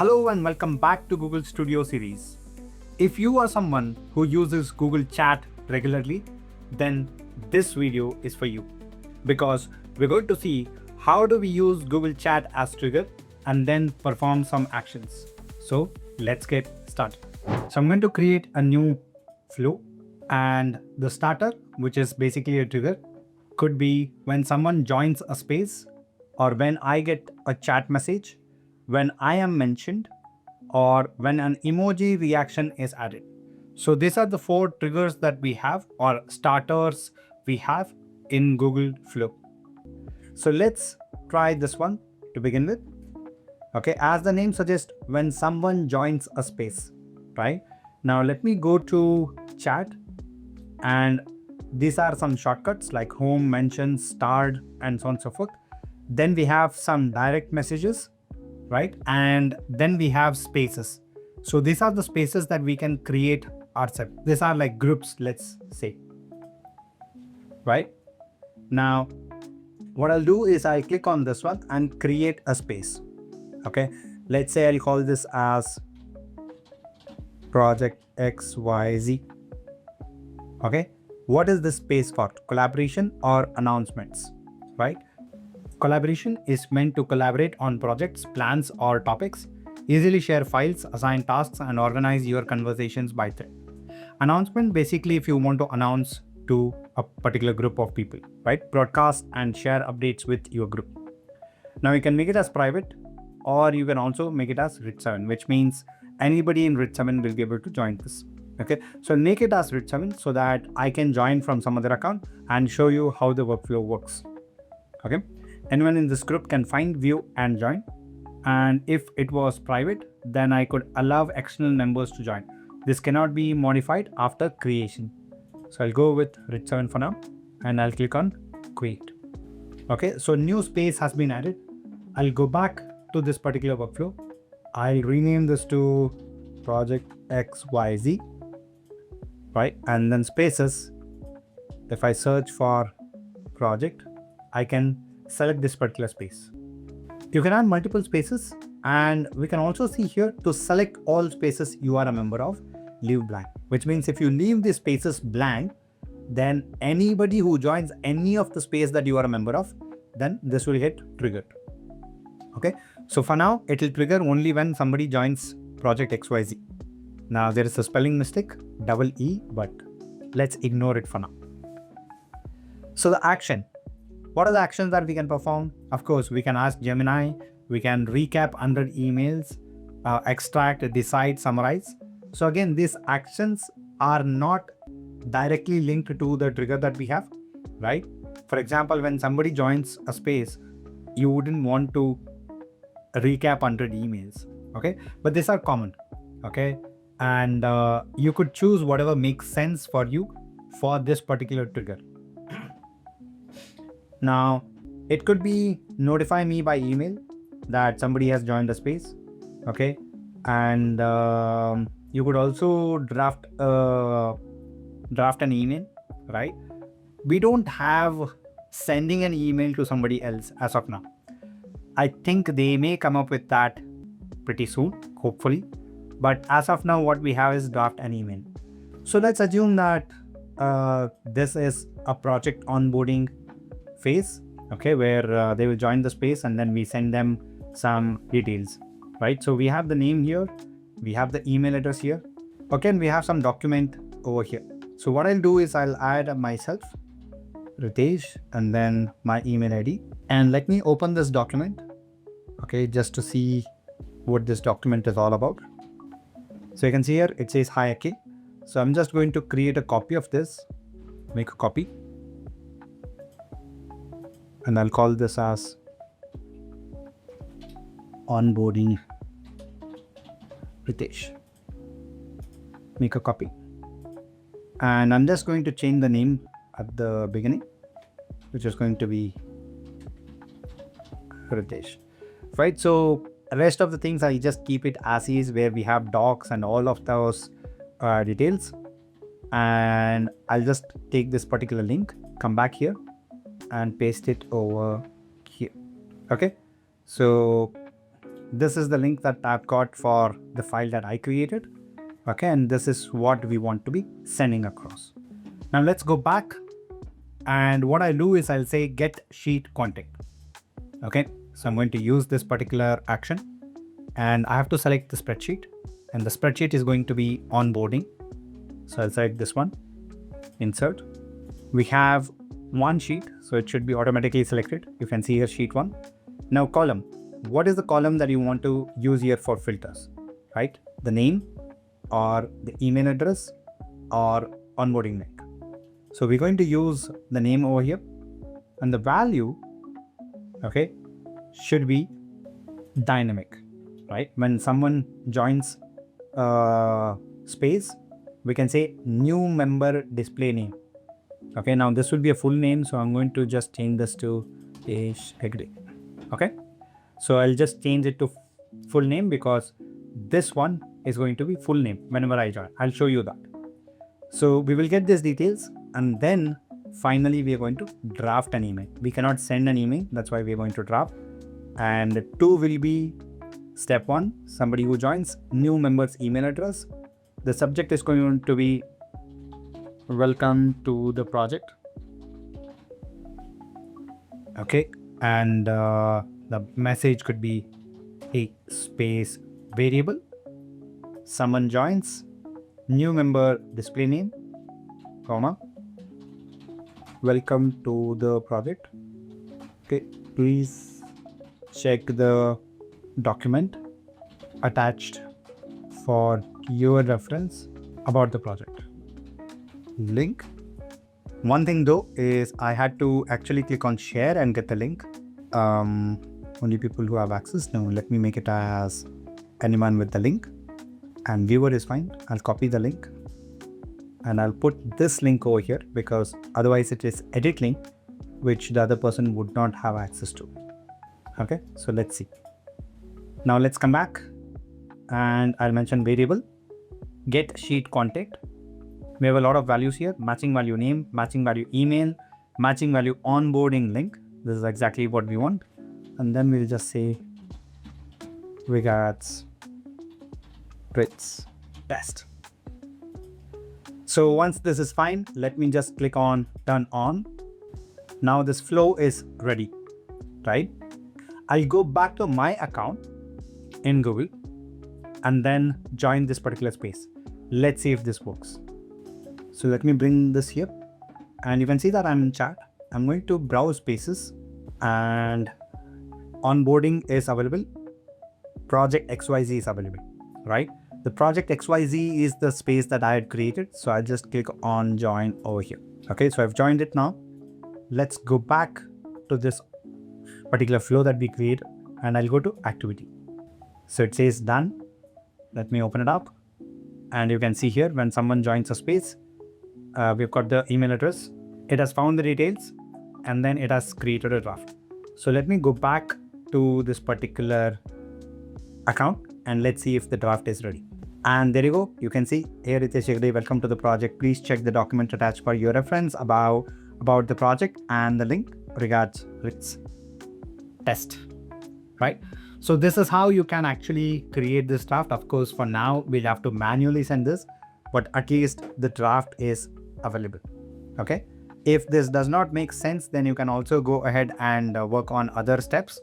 Hello and welcome back to Google Studio series. If you are someone who uses Google Chat regularly, then this video is for you because we're going to see how do we use Google Chat as trigger and then perform some actions. So let's get started. So I'm going to create a new flow, and the starter, which is basically a trigger, could be when someone joins a space or when I get a chat message, when I am mentioned, or when an emoji reaction is added. So these are the 4 triggers that we have, or starters we have in Google Flow. So let's try this one to begin with. Okay, as the name suggests, when someone joins a space, right? Now let me go to chat, and these are some shortcuts like home, mentions, starred, and so on and so forth. Then we have some direct messages, right? And then we have spaces. So these are the spaces that we can create ourselves. These are like groups, let's say, right? Now, what I'll do is I click on this one and create a space. Okay, let's say I'll call this as project XYZ. Okay, what is this space for? Collaboration or announcements, right? Collaboration is meant to collaborate on projects, plans, or topics, easily share files, assign tasks, and organize your conversations by thread. Announcement, basically if you want to announce to a particular group of people, right? Broadcast and share updates with your group. Now you can make it as private, or you can also make it as Rich 7, which means anybody in Rich 7 will be able to join this. Okay, so make it as Rich 7 so that I can join from some other account and show you how the workflow works. Okay, anyone in this group can find, view, and join. And if it was private, then I could allow external members to join. This cannot be modified after creation. So I'll go with Rich 7 for now, and I'll click on create. Okay, so new space has been added. I'll go back to this particular workflow. I'll rename this to project XYZ, right? And then spaces. If I search for project, I can select this particular space. You can add multiple spaces, and we can also see here to select all spaces you are a member of, leave blank, which means if you leave the spaces blank, then anybody who joins any of the space that you are a member of, then this will get triggered. Okay, so for now it will trigger only when somebody joins project XYZ. Now there is a spelling mistake, double E, but let's ignore it for now. So the action. What are the actions that we can perform? Of course, we can ask Gemini, we can recap 100 emails, extract, decide, summarize. So again, these actions are not directly linked to the trigger that we have, right? For example, when somebody joins a space, you wouldn't want to recap 100 emails, okay? But these are common, okay? And you could choose whatever makes sense for you for this particular trigger. Now, it could be notify me by email that somebody has joined the space, okay? And you could also draft an email, right? We don't have sending an email to somebody else as of now. I think they may come up with that pretty soon, hopefully. But as of now, what we have is draft an email. So let's assume that this is a project onboarding phase, okay, where they will join the space and then we send them some details, right? So we have the name here, we have the email address here, okay, and we have some document over here. So what I'll do is I'll add myself, Ritesh, and then my email ID, and let me open this document, okay, just to see what this document is all about. So you can see here it says hi Aki. So I'm just going to create a copy of this, make a copy, and I'll call this as onboarding Ritesh. Make a copy, and I'm just going to change the name at the beginning, which is going to be Ritesh, right? So rest of the things I just keep it as is, where we have docs and all of those details. And I'll just take this particular link, come back here and paste it over here. Okay, so this is the link that I've got for the file that I created. Okay, and this is what we want to be sending across. Now let's go back, and what I'll do is I'll say get sheet contact. Okay, so I'm going to use this particular action, and I have to select the spreadsheet, and the spreadsheet is going to be onboarding. So I'll select this one, insert. We have one sheet, so it should be automatically selected. You can see here sheet 1. Now column. What is the column that you want to use here for filters, right? The name or the email address or onboarding link. So we're going to use the name over here, and the value, okay, should be dynamic, right? When someone joins space, we can say new member display name. Okay, now this will be a full name, so I'm going to just change this to Ish Hegde. Okay, so I'll just change it to full name because this one is going to be full name whenever I join. I'll show you that. So we will get these details, and then finally we are going to draft an email. We cannot send an email, that's why we are going to draft. And 2 will be step 1, somebody who joins, new member's email address. The subject is going to be welcome to the project. Okay, and the message could be a space variable. Someone joins, new member display name, comma, welcome to the project. Okay, please check the document attached for your reference about the project. Link. One thing though is I had to actually click on share and get the link. Only people who have access. Now let me make it as anyone with the link, and viewer is fine. I'll copy the link and I'll put this link over here because otherwise it is edit link which the other person would not have access to. Okay, so let's see. Now let's come back and I'll mention variable, get sheet contact. We have a lot of values here: matching value name, matching value email, matching value onboarding link. This is exactly what we want. And then we'll just say regards Brits test. So once this is fine, let me just click on turn on. Now this flow is ready, right? I'll go back to my account in Google and then join this particular space. Let's see if this works. So let me bring this here, and you can see that I'm in chat. I'm going to browse spaces, and onboarding is available. Project XYZ is available, right? The project XYZ is the space that I had created. So I'll just click on join over here. Okay, so I've joined it now. Let's go back to this particular flow that we created, and I'll go to activity. So it says done. Let me open it up, and you can see here when someone joins a space, we've got the email address. It has found the details, and then it has created a draft. So let me go back to this particular account and let's see if the draft is ready. And there you go. You can see here it is, welcome to the project. Please check the document attached for your reference about the project and the link. Regards, Ritz test, right? So this is how you can actually create this draft. Of course, for now, we'll have to manually send this, but at least the draft is available. Okay. If this does not make sense, then you can also go ahead and work on other steps.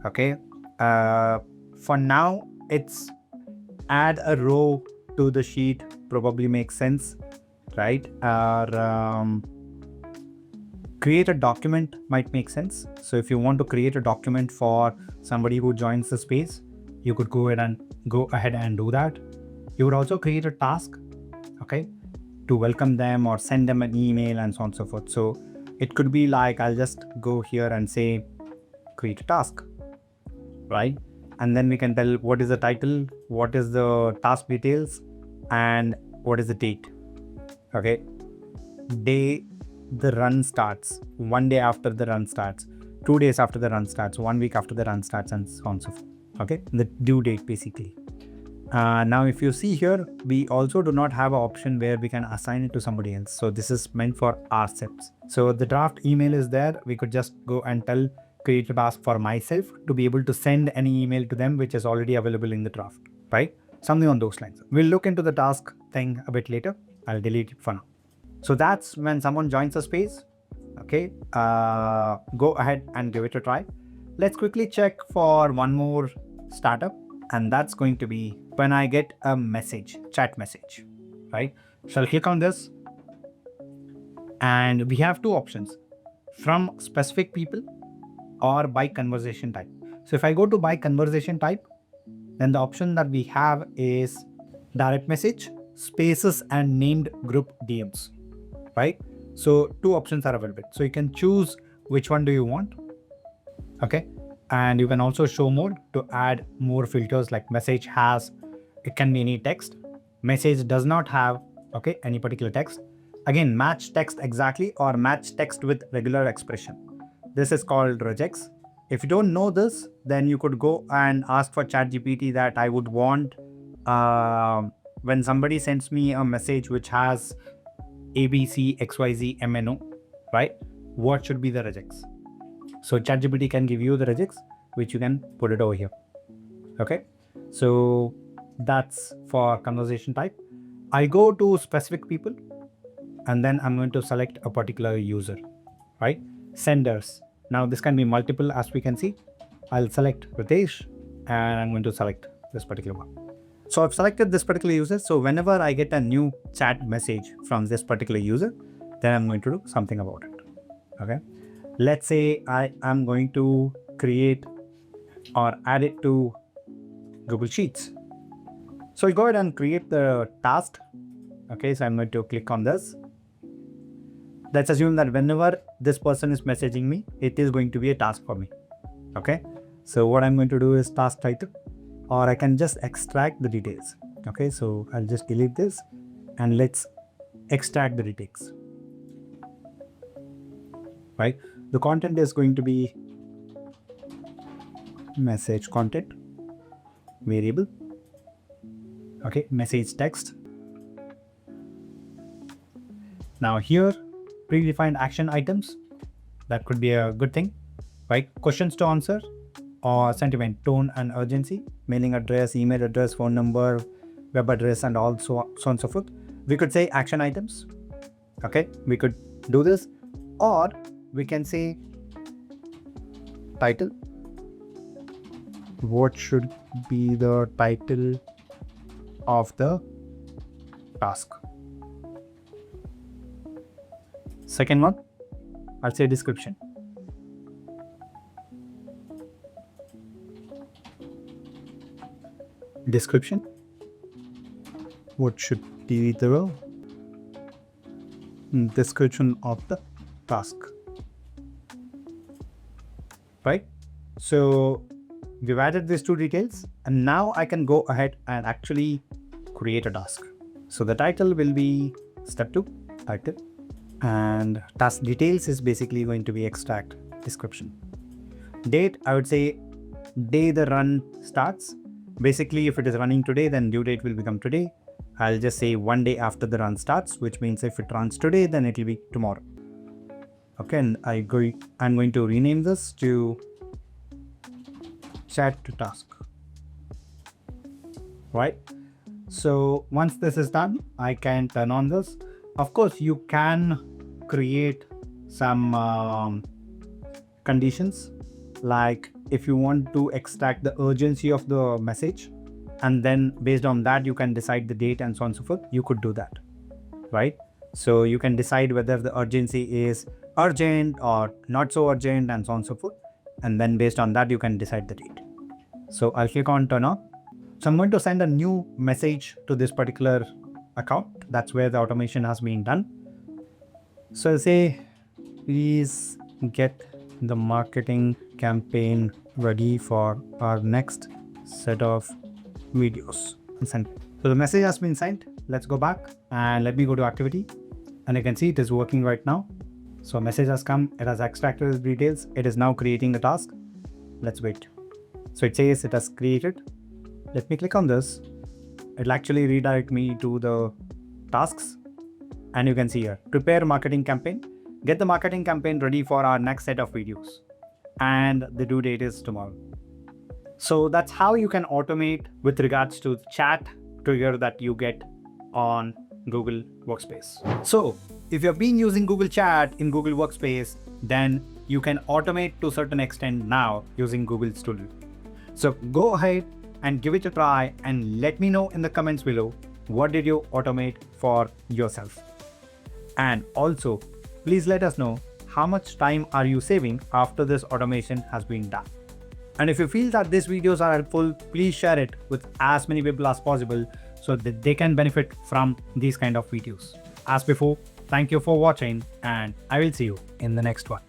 Okay. For now, it's add a row to the sheet probably makes sense, right? Create a document might make sense. So if you want to create a document for somebody who joins the space, you could go ahead and do that. You would also create a task, okay, to welcome them or send them an email and so on and so forth. So it could be like, I'll just go here and say, create a task, right? And then we can tell what is the title, what is the task details, and what is the date. Okay. Day the run starts, 1 day after the run starts, 2 days after the run starts, 1 week after the run starts, and so on and so forth. Okay. The due date basically. Now, if you see here, we also do not have an option where we can assign it to somebody else. So this is meant for our steps. So the draft email is there. We could just go and tell create a task for myself to be able to send any email to them which is already available in the draft, right? Something on those lines. We'll look into the task thing a bit later. I'll delete it for now. So that's when someone joins a space. Okay, go ahead and give it a try. Let's quickly check for one more startup, and that's going to be when I get a message, chat message, right? So I'll click on this, and we have two options: from specific people or by conversation type. So if I go to by conversation type, then the option that we have is direct message, spaces, and named group DMs, right? So two options are available. So you can choose which one do you want. Okay. And you can also show mode to add more filters, like message has, it can be any text. Message does not have, okay, any particular text. Again, match text exactly or match text with regular expression. This is called regex. If you don't know this, then you could go and ask for ChatGPT that I would want when somebody sends me a message which has ABC, XYZ, MNO, right? What should be the regex? So ChatGPT can give you the regex, which you can put it over here. Okay. So that's for conversation type. I go to specific people and then I'm going to select a particular user, right? Senders. Now this can be multiple, as we can see. I'll select Ritesh and I'm going to select this particular one. So I've selected this particular user. So whenever I get a new chat message from this particular user, then I'm going to do something about it. Okay. Let's say I am going to create or add it to Google Sheets. So I go ahead and create the task. Okay. So I'm going to click on this. Let's assume that whenever this person is messaging me, it is going to be a task for me. Okay. So what I'm going to do is task title, or I can just extract the details. Okay. So I'll just delete this and let's extract the details. Right. The content is going to be message content variable. Okay. Message text. Now here, predefined action items, that could be a good thing, right? Questions to answer or sentiment, tone and urgency, mailing address, email address, phone number, web address, and so on and so forth. We could say action items. Okay, we could do this, or we can say title. What should be the title of the task? Second one, I'll say description. Description. What should be the description of the task? Right? So we've added these two details, and now I can go ahead and actually create a task. So the title will be step 2, title. And task details is basically going to be extract description. Date, I would say day the run starts. Basically, if it is running today, then due date will become today. I'll just say one day after the run starts, which means if it runs today, then it will be tomorrow. Okay, and I'm going to rename this to chat to task. Right? So once this is done, I can turn on this. Of course, you can create some conditions, like if you want to extract the urgency of the message, and then based on that, you can decide the date and so on and so forth. You could do that, right? So you can decide whether the urgency is urgent or not so urgent and so on and so forth. And then based on that, you can decide the date. So I'll click on turn on. So I'm going to send a new message to this particular account. That's where the automation has been done. So I'll say, please get the marketing campaign ready for our next set of videos. And send. So the message has been sent. Let's go back and let me go to activity. And you can see it is working right now. So a message has come. It has extracted the details. It is now creating the task. Let's wait. So it says it has created. Let me click on this. It'll actually redirect me to the tasks. And you can see here, prepare marketing campaign. Get the marketing campaign ready for our next set of videos. and the due date is tomorrow. So that's how you can automate with regards to chat trigger that you get on Google Workspace. So if you've been using Google Chat in Google Workspace, then you can automate to a certain extent now using Google Studio. So go ahead and give it a try and let me know in the comments below, what did you automate for yourself? And also, please let us know how much time are you saving after this automation has been done. And if you feel that these videos are helpful, please share it with as many people as possible so that they can benefit from these kind of videos. As before, thank you for watching and I will see you in the next one.